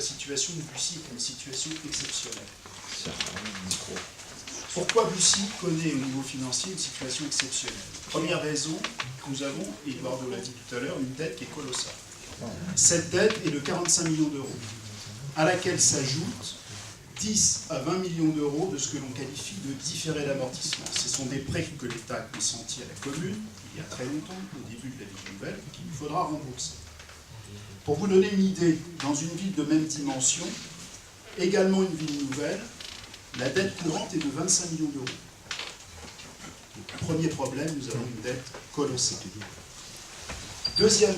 la situation de Bussy est une situation exceptionnelle. Pourquoi Bussy connaît au niveau financier une situation exceptionnelle? Première raison, nous avons, et Eduardo l'a dit tout à l'heure, une dette qui est colossale. Cette dette est de 45 millions d'euros, à laquelle s'ajoutent 10 à 20 millions d'euros de ce que l'on qualifie de différé d'amortissement. Ce sont des prêts que l'État a consentis à la commune, il y a très longtemps, au début de la ville nouvelle, qu'il lui faudra rembourser. Pour vous donner une idée, dans une ville de même dimension, également une ville nouvelle, la dette courante est de 25 millions d'euros. Premier problème, nous avons une dette colossale. Deuxième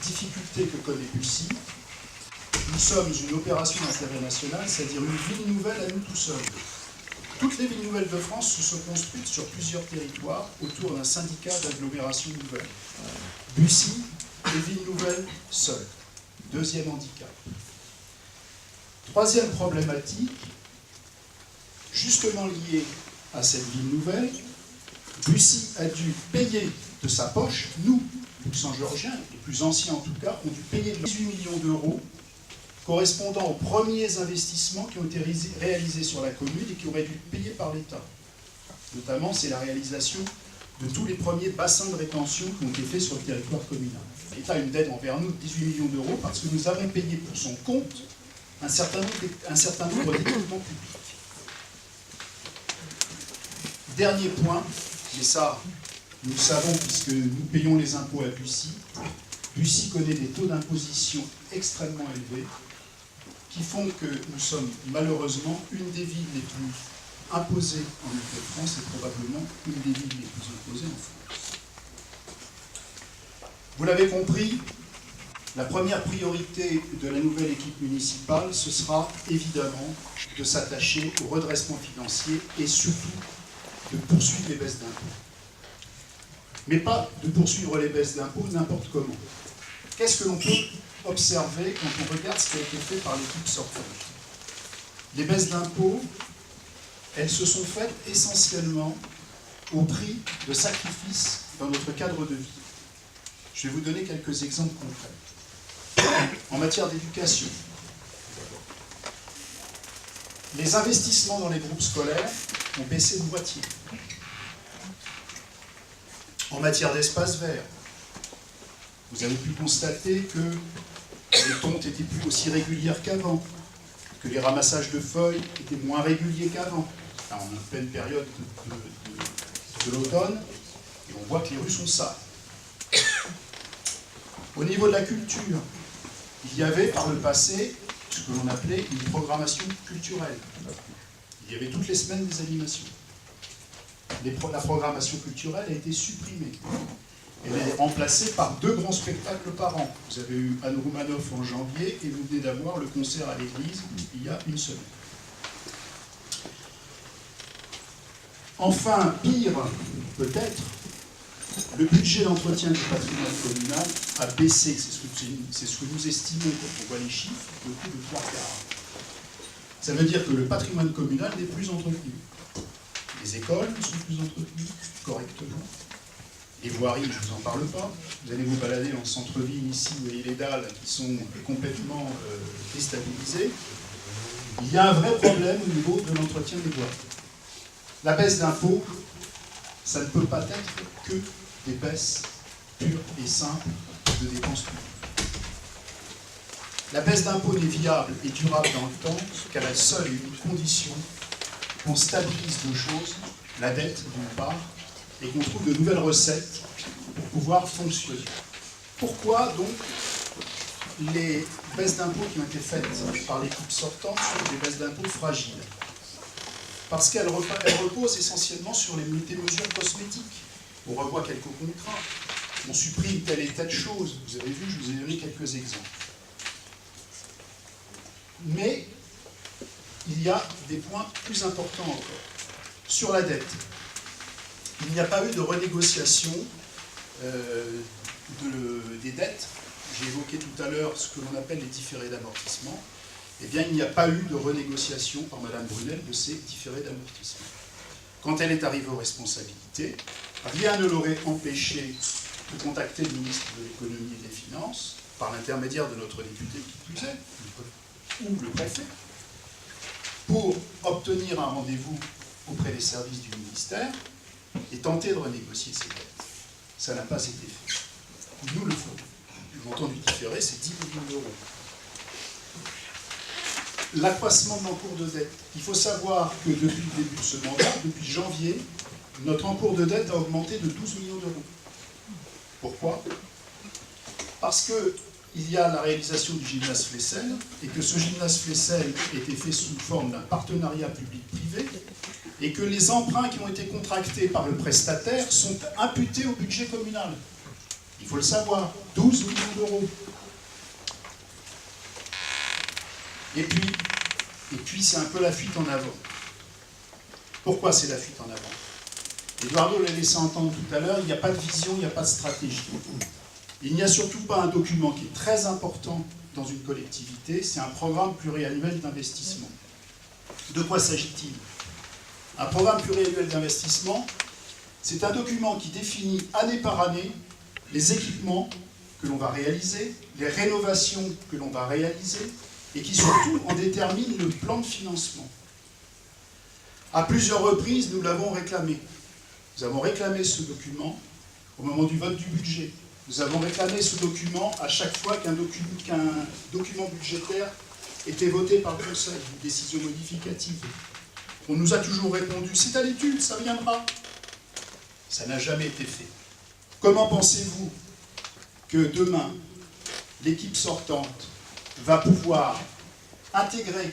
difficulté que connaît Bussy, nous sommes une opération d'intérêt national, c'est-à-dire une ville nouvelle à nous tout seuls. Toutes les villes nouvelles de France se sont construites sur plusieurs territoires autour d'un syndicat d'agglomération nouvelle. Bussy, les villes nouvelles seules. Deuxième handicap. Troisième problématique, justement liée à cette ville nouvelle, Bussy a dû payer de sa poche, nous, Luxembourgeois, les plus anciens en tout cas, ont dû payer 18 millions d'euros correspondant aux premiers investissements qui ont été réalisés sur la commune et qui auraient dû être payés par l'État. Notamment, c'est la réalisation de tous les premiers bassins de rétention qui ont été faits sur le territoire communal. L'État a une dette envers nous de 18 millions d'euros parce que nous avons payé pour son compte un certain nombre d'équipements publics. Dernier point, mais ça, nous le savons puisque nous payons les impôts à Bussy. Bussy connaît des taux d'imposition extrêmement élevés qui font que nous sommes malheureusement une des villes les plus imposées en Île-de-France et probablement une des villes les plus imposées en France. Vous l'avez compris, la première priorité de la nouvelle équipe municipale, ce sera évidemment de s'attacher au redressement financier et surtout de poursuivre les baisses d'impôts. Mais pas de poursuivre les baisses d'impôts n'importe comment. Qu'est-ce que l'on peut observer quand on regarde ce qui a été fait par l'équipe sortante? Les baisses d'impôts, elles se sont faites essentiellement au prix de sacrifices dans notre cadre de vie. Je vais vous donner quelques exemples concrets. En matière d'éducation, les investissements dans les groupes scolaires ont baissé de moitié. En matière d'espace vert, vous avez pu constater que les tontes étaient plus aussi régulières qu'avant, que les ramassages de feuilles étaient moins réguliers qu'avant. On est en pleine période de l'automne, et on voit que les rues sont sales. Au niveau de la culture, il y avait par le passé ce que l'on appelait une programmation culturelle. Il y avait toutes les semaines des animations. La programmation culturelle a été supprimée. Elle est remplacée par 2 grands spectacles par an. Vous avez eu Anne Roumanoff en janvier et vous venez d'avoir le concert à l'église il y a une semaine. Enfin, pire, peut-être, le budget d'entretien du patrimoine communal a baissé. C'est ce que nous estimons quand on voit les chiffres, de plus de 3 quarts. Ça veut dire que le patrimoine communal n'est plus entretenu. Les écoles ne sont plus entretenues correctement. Les voiries, je ne vous en parle pas. Vous allez vous balader en centre-ville ici, vous voyez les dalles qui sont complètement déstabilisées. Il y a un vrai problème au niveau de l'entretien des voiries. La baisse d'impôts, ça ne peut pas être que des baisses pures et simples de dépenses publiques. La baisse d'impôts n'est viable et durable dans le temps qu'à la seule et unique condition qu'on stabilise 2 choses, la dette d'une part, et qu'on trouve de nouvelles recettes pour pouvoir fonctionner. Pourquoi donc les baisses d'impôts qui ont été faites par l'équipe sortante sont des baisses d'impôts fragiles? Parce qu'elles reposent essentiellement sur des mesures cosmétiques. On revoit quelques contrats, on supprime telle et telle chose. Vous avez vu, je vous ai donné quelques exemples. Mais il y a des points plus importants encore. Sur la dette, il n'y a pas eu de renégociation des dettes. J'ai évoqué tout à l'heure ce que l'on appelle les différés d'amortissement. Eh bien, il n'y a pas eu de renégociation par Mme Brunel de ces différés d'amortissement. Quand elle est arrivée aux responsabilités, rien ne l'aurait empêché de contacter le ministre de l'économie et des finances par l'intermédiaire de notre député, qui plus est, ou le préfet, pour obtenir un rendez-vous auprès des services du ministère et tenter de renégocier ces dettes. Ça n'a pas été fait. Nous le ferons. Le montant du différé, c'est 10 millions d'euros. L'accroissement de l'encours de dette. Il faut savoir que depuis le début de ce mandat, depuis janvier, notre encours de dette a augmenté de 12 millions d'euros. Pourquoi? Parce qu'il y a la réalisation du gymnase Flessel, et que ce gymnase Flessel était fait sous forme d'un partenariat public-privé, et que les emprunts qui ont été contractés par le prestataire sont imputés au budget communal. Il faut le savoir, 12 millions d'euros. Et puis c'est un peu la fuite en avant. Pourquoi c'est la fuite en avant? Eduardo l'a laissé entendre tout à l'heure, il n'y a pas de vision, il n'y a pas de stratégie. Il n'y a surtout pas un document qui est très important dans une collectivité, c'est un programme pluriannuel d'investissement. De quoi s'agit-il? Un programme pluriannuel d'investissement, c'est un document qui définit année par année les équipements que l'on va réaliser, les rénovations que l'on va réaliser, et qui surtout en détermine le plan de financement. À plusieurs reprises, nous l'avons réclamé. Nous avons réclamé ce document au moment du vote du budget. Nous avons réclamé ce document à chaque fois qu'un document budgétaire était voté par le Conseil, une décision modificative. On nous a toujours répondu, c'est à l'étude, ça viendra. Ça n'a jamais été fait. Comment pensez-vous que demain, l'équipe sortante va pouvoir intégrer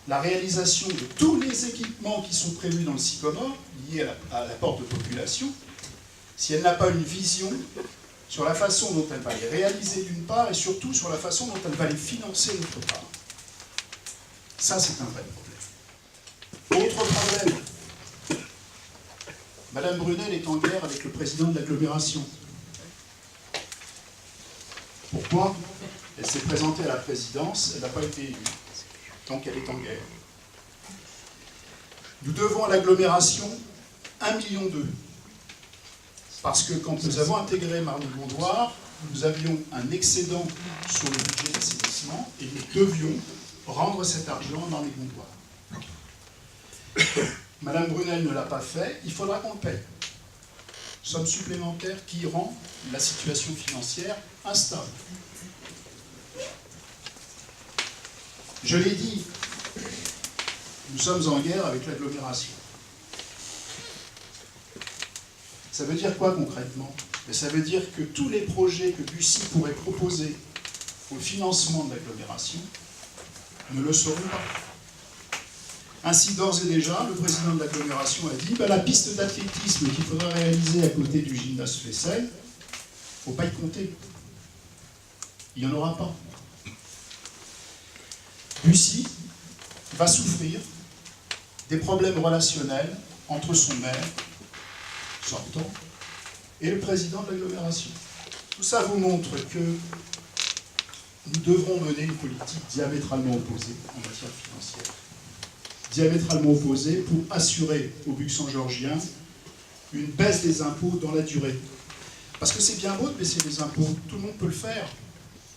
la réalisation de tous les équipements qui sont prévus dans le Sycomore, liés à la porte de population, si elle n'a pas une vision sur la façon dont elle va les réaliser d'une part, et surtout sur la façon dont elle va les financer d'autre part. Ça, c'est un vrai problème. Autre problème. Madame Brunel est en guerre avec le président de l'agglomération. Pourquoi? Elle s'est présentée à la présidence, elle n'a pas été élue. Donc elle est en guerre. Nous devons à l'agglomération 1,2 million. Parce que quand nous avons intégré Marne-et-Gondoire, nous avions un excédent sur le budget d'assainissement et nous devions rendre cet argent à Marne-et-Gondoire. Madame Brunel ne l'a pas fait, il faudra qu'on le paye. Somme supplémentaire qui rend la situation financière instable. Je l'ai dit, nous sommes en guerre avec l'agglomération. Ça veut dire quoi concrètement? Ça veut dire que tous les projets que Bussy pourrait proposer au financement de l'agglomération ne le seront pas. Ainsi, d'ores et déjà, le président de l'agglomération a dit la piste d'athlétisme qu'il faudra réaliser à côté du gymnase Flessel, il ne faut pas y compter. Il n'y en aura pas. Bussy va souffrir des problèmes relationnels entre son maire sortant et le président de l'agglomération. Tout ça vous montre que nous devrons mener une politique diamétralement opposée en matière financière. Diamétralement opposée pour assurer aux Luxembourgiens une baisse des impôts dans la durée. Parce que c'est bien beau de baisser les impôts, tout le monde peut le faire.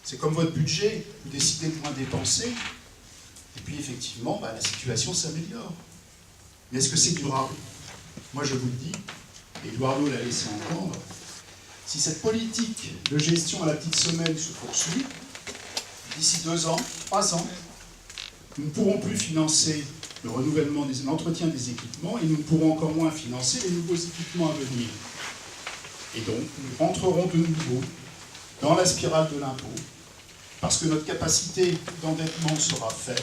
C'est comme votre budget, vous décidez de moins dépenser, et puis effectivement, la situation s'améliore. Mais est-ce que c'est durable? Moi je vous le dis, et Eduardo l'a laissé entendre, si cette politique de gestion à la petite semaine se poursuit, d'ici 2 ans, 3 ans, nous ne pourrons plus financer le renouvellement, l'entretien des équipements, et nous ne pourrons encore moins financer les nouveaux équipements à venir. Et donc, nous rentrerons de nouveau dans la spirale de l'impôt, parce que notre capacité d'endettement sera faible,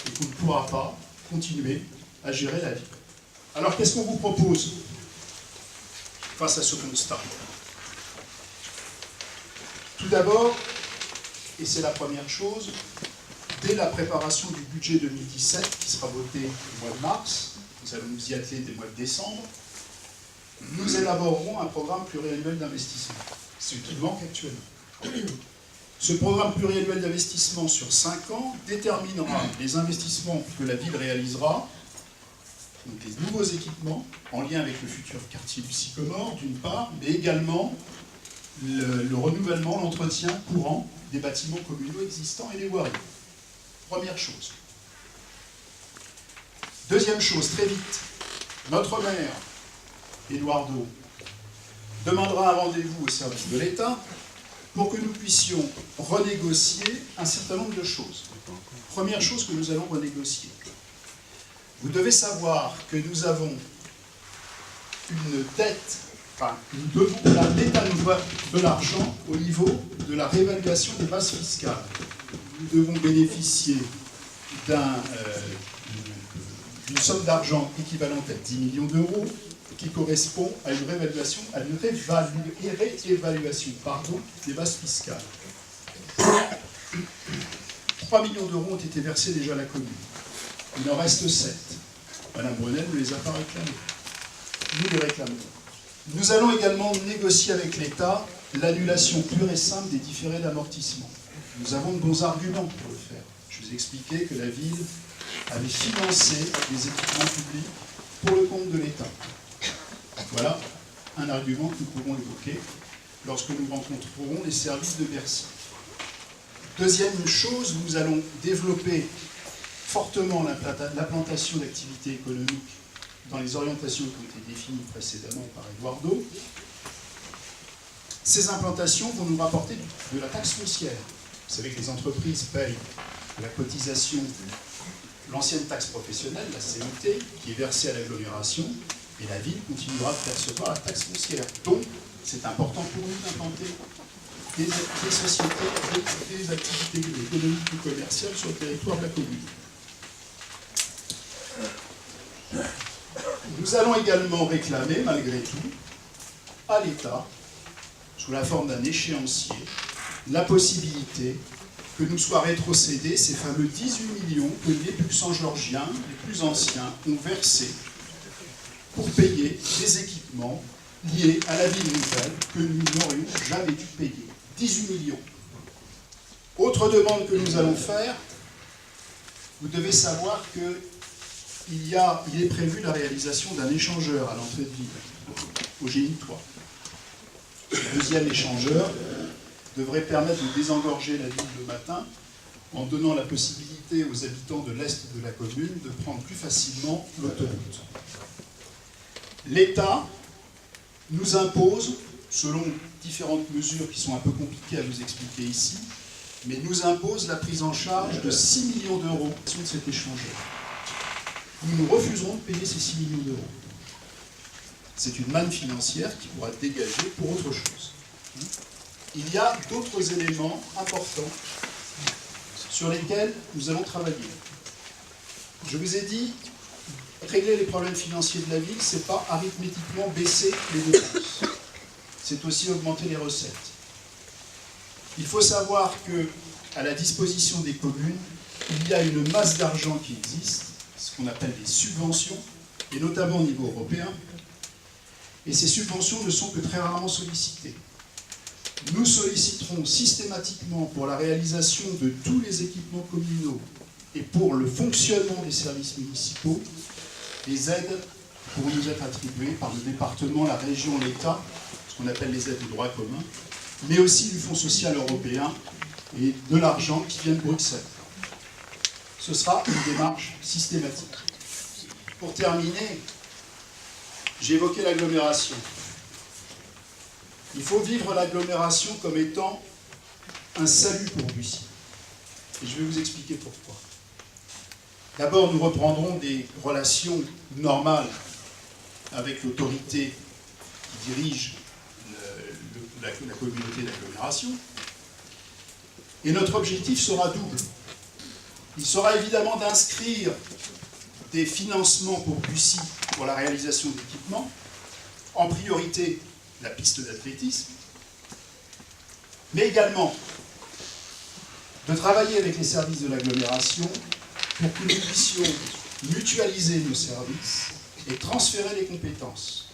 et qu'on ne pourra pas continuer à gérer la vie. Alors, qu'est-ce qu'on vous propose face à ce constat? Tout d'abord, et c'est la première chose, dès la préparation du budget 2017, qui sera voté au mois de mars, nous allons nous y atteler dès le mois de décembre, nous élaborerons un programme pluriannuel d'investissement, ce qui manque actuellement. Ce programme pluriannuel d'investissement sur 5 ans déterminera les investissements que la ville réalisera, donc les nouveaux équipements, en lien avec le futur quartier du Sycomore, d'une part, mais également le renouvellement, l'entretien courant des bâtiments communaux existants et des voiries. Première chose. Deuxième chose, très vite, notre maire, Eduardo, demandera un rendez-vous au service de l'État pour que nous puissions renégocier un certain nombre de choses. Première chose que nous allons renégocier. Vous devez savoir que nous avons une dette, l'État nous doit de l'argent au niveau de la réévaluation des bases fiscales. Nous devons bénéficier d'une somme d'argent équivalente à 10 millions d'euros qui correspond à une réévaluation, des bases fiscales. 3 millions d'euros ont été versés déjà à la commune. Il en reste 7. Madame Brunel ne les a pas réclamés. Nous les réclamons. Nous allons également négocier avec l'État l'annulation pure et simple des différés d'amortissement. Nous avons de bons arguments pour le faire. Je vous ai expliqué que la ville avait financé les équipements publics pour le compte de l'État. Voilà un argument que nous pourrons évoquer lorsque nous rencontrerons les services de Bercy. Deuxième chose, nous allons développer fortement l'implantation d'activités économiques dans les orientations qui ont été définies précédemment par Eduardo. Ces implantations vont nous rapporter de la taxe foncière. Vous savez que les entreprises payent la cotisation, l'ancienne taxe professionnelle, la CET, qui est versée à l'agglomération, et la ville continuera de percevoir la taxe foncière. Donc, c'est important pour nous d'implanter des sociétés, des activités économiques ou commerciales sur le territoire de la commune. Nous allons également réclamer, malgré tout, à l'État, sous la forme d'un échéancier, la possibilité que nous soient rétrocédés ces fameux 18 millions que les Luxembourgiens, les plus anciens, ont versés pour payer des équipements liés à la ville nouvelle que nous n'aurions jamais dû payer. 18 millions. Autre demande que nous allons faire, vous devez savoir qu'il est prévu la réalisation d'un échangeur à l'entrée de ville, au GI3. Ce deuxième échangeur devrait permettre de désengorger la ville le matin en donnant la possibilité aux habitants de l'est de la commune de prendre plus facilement l'autoroute. L'État nous impose, selon différentes mesures qui sont un peu compliquées à vous expliquer ici, mais nous impose la prise en charge de 6 millions d'euros de cet échangeur. Nous nous refuserons de payer ces 6 millions d'euros. C'est une manne financière qui pourra être dégagée pour autre chose. Il y a d'autres éléments importants sur lesquels nous allons travailler. Je vous ai dit, régler les problèmes financiers de la ville, ce n'est pas arithmétiquement baisser les dépenses. C'est aussi augmenter les recettes. Il faut savoir qu'à la disposition des communes, il y a une masse d'argent qui existe, ce qu'on appelle des subventions, et notamment au niveau européen. Et ces subventions ne sont que très rarement sollicitées. Nous solliciterons systématiquement pour la réalisation de tous les équipements communaux et pour le fonctionnement des services municipaux, des aides pourront nous être attribuées par le département, la région, l'État, ce qu'on appelle les aides de droit commun, mais aussi du Fonds social européen et de l'argent qui vient de Bruxelles. Ce sera une démarche systématique. Pour terminer, j'ai évoqué l'agglomération. Il faut vivre l'agglomération comme étant un salut pour Bussy. Et je vais vous expliquer pourquoi. D'abord, nous reprendrons des relations normales avec l'autorité qui dirige la communauté d'agglomération. Et notre objectif sera double. Il sera évidemment d'inscrire des financements pour Bussy pour la réalisation d'équipements, en priorité la piste d'athlétisme, mais également de travailler avec les services de l'agglomération pour que nous puissions mutualiser nos services et transférer les compétences.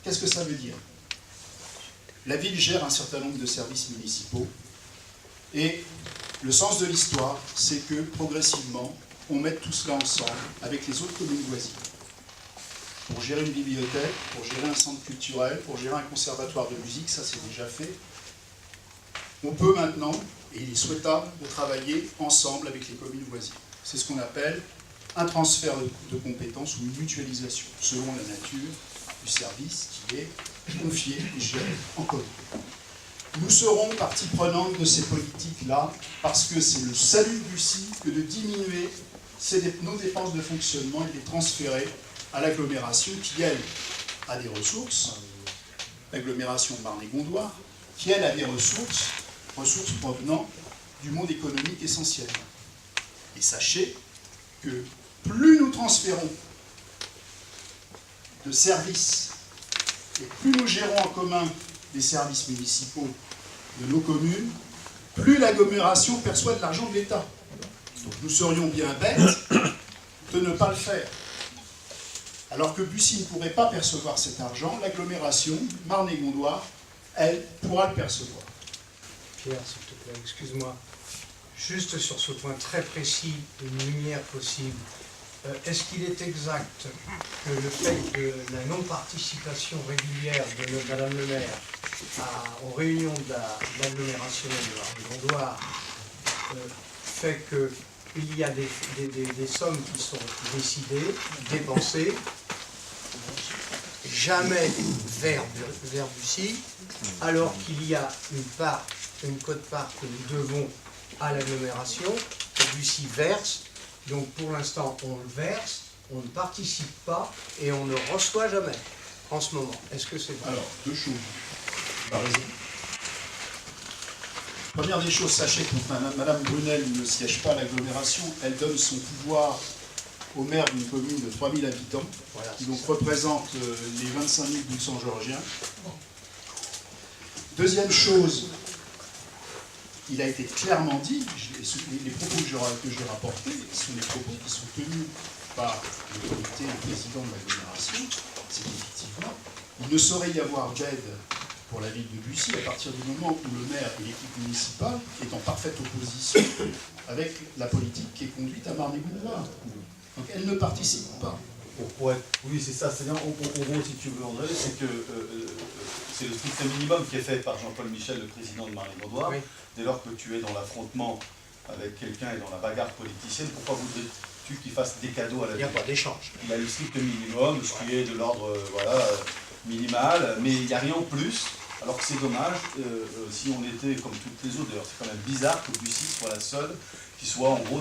Qu'est-ce que ça veut dire? La ville gère un certain nombre de services municipaux et le sens de l'histoire, c'est que progressivement, on mette tout cela ensemble avec les autres communes voisines. Pour gérer une bibliothèque, pour gérer un centre culturel, pour gérer un conservatoire de musique, ça c'est déjà fait. On peut maintenant, et il est souhaitable, de travailler ensemble avec les communes voisines. C'est ce qu'on appelle un transfert de compétences ou une mutualisation, selon la nature du service qui est confié et géré en commun. Nous serons partie prenante de ces politiques-là parce que c'est le salut de Bussy que de diminuer nos dépenses de fonctionnement et de les transférer à l'agglomération qui, elle, a des ressources, l'agglomération Marne-et-Gondoire, qui, elle, a des ressources provenant du monde économique essentiel. Et sachez que plus nous transférons de services et plus nous gérons en commun des services municipaux de nos communes, plus l'agglomération perçoit de l'argent de l'État. Donc nous serions bien bêtes de ne pas le faire. Alors que Bussy ne pourrait pas percevoir cet argent, l'agglomération Marne-et-Gondoire, elle, pourra le percevoir. Pierre, s'il te plaît, excuse-moi. Juste sur ce point très précis, une lumière possible. Est-ce qu'il est exact que le fait de la non-participation régulière de Madame le maire aux réunions de l'agglomération de Gondoire fait qu'il y a des sommes qui sont décidées, dépensées, jamais vers Bussy, alors qu'il y a une quote-part que nous devons à l'agglomération, que Bussy verse. Donc pour l'instant, on le verse, on ne participe pas et on ne reçoit jamais en ce moment. Est-ce que c'est vrai? Alors, deux choses. Par raison. Première des choses, sachez que Madame Brunel ne siège pas à l'agglomération, elle donne son pouvoir au maire d'une commune de 3000 habitants, voilà, qui donc représente les 25 000 Buxan-Georgiens. Deuxième chose, il a été clairement dit, les propos que j'ai rapportés sont les propos qui sont tenus par l'autorité, le président de l'agglomération, c'est qu'effectivement, il ne saurait y avoir d'aide pour la ville de Bussy à partir du moment où le maire et l'équipe municipale est en parfaite opposition avec la politique qui est conduite à Marne-et-Gondoire. Donc elle ne participe pas. Oui, c'est ça. C'est-à-dire, en gros, si tu veux, André, c'est que c'est le strict minimum qui est fait par Jean-Paul Michel, le président de Marne-et-Gondoire. Oui. Dès lors que tu es dans l'affrontement avec quelqu'un et dans la bagarre politicienne, pourquoi voudrais-tu qu'il fasse des cadeaux à la ville? Il n'y a pas d'échange. Il y a le strict minimum, ce qui est de l'ordre minimal, mais il n'y a rien en plus. Alors que c'est dommage, si on était comme toutes les autres, d'ailleurs c'est quand même bizarre que Bussy soit la seule qui soit en gros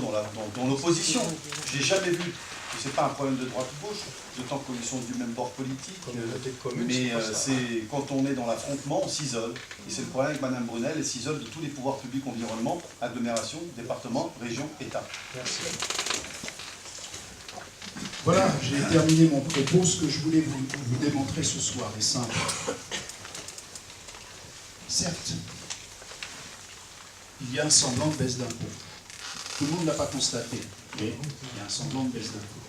dans l'opposition. Je n'ai jamais vu, c'est pas un problème de droite ou gauche, d'autant qu'ils sont du même bord politique, mais c'est quand on est dans l'affrontement, on s'isole. Et c'est le problème avec Mme Brunel, elle s'isole de tous les pouvoirs publics environnement, agglomération, département, région, État. Merci. Voilà, j'ai terminé mon propos. Ce que je voulais vous démontrer ce soir est simple. Certes, il y a un semblant de baisse d'impôts. Tout le monde ne l'a pas constaté, mais il y a un semblant de baisse d'impôts.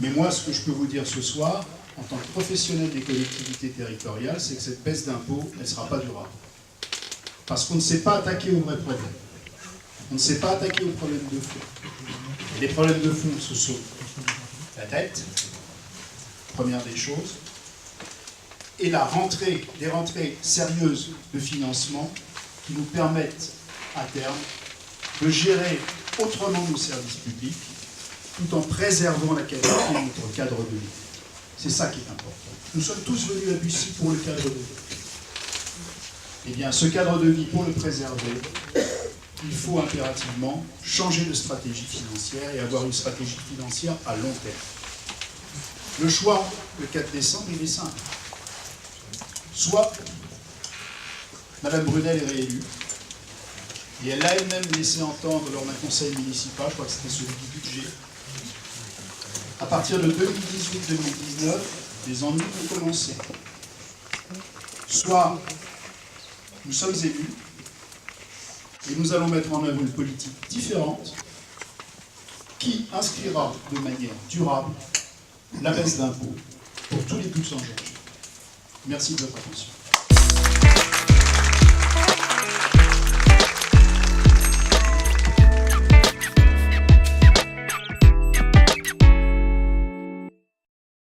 Mais moi, ce que je peux vous dire ce soir, en tant que professionnel des collectivités territoriales, c'est que cette baisse d'impôts, elle ne sera pas durable. Parce qu'on ne s'est pas attaqué aux vrais problèmes. On ne s'est pas attaqué aux problèmes de fond. Et les problèmes de fond, ce sont la dette, première des choses, et des rentrées sérieuses de financement qui nous permettent, à terme, de gérer autrement nos services publics, tout en préservant la qualité de notre cadre de vie. C'est ça qui est important. Nous sommes tous venus à Bussy pour le cadre de vie. Eh bien, ce cadre de vie, pour le préserver, il faut impérativement changer de stratégie financière et avoir une stratégie financière à long terme. Le choix, le 4 décembre, il est simple. Soit Mme Brunel est réélue, et elle a elle-même laissé entendre lors d'un conseil municipal, je crois que c'était celui du budget, à partir de 2018-2019, les ennuis vont commencer. Soit nous sommes élus, et nous allons mettre en œuvre une politique différente qui inscrira de manière durable la baisse d'impôts pour tous les Buxan-Georgiens. Merci de votre attention.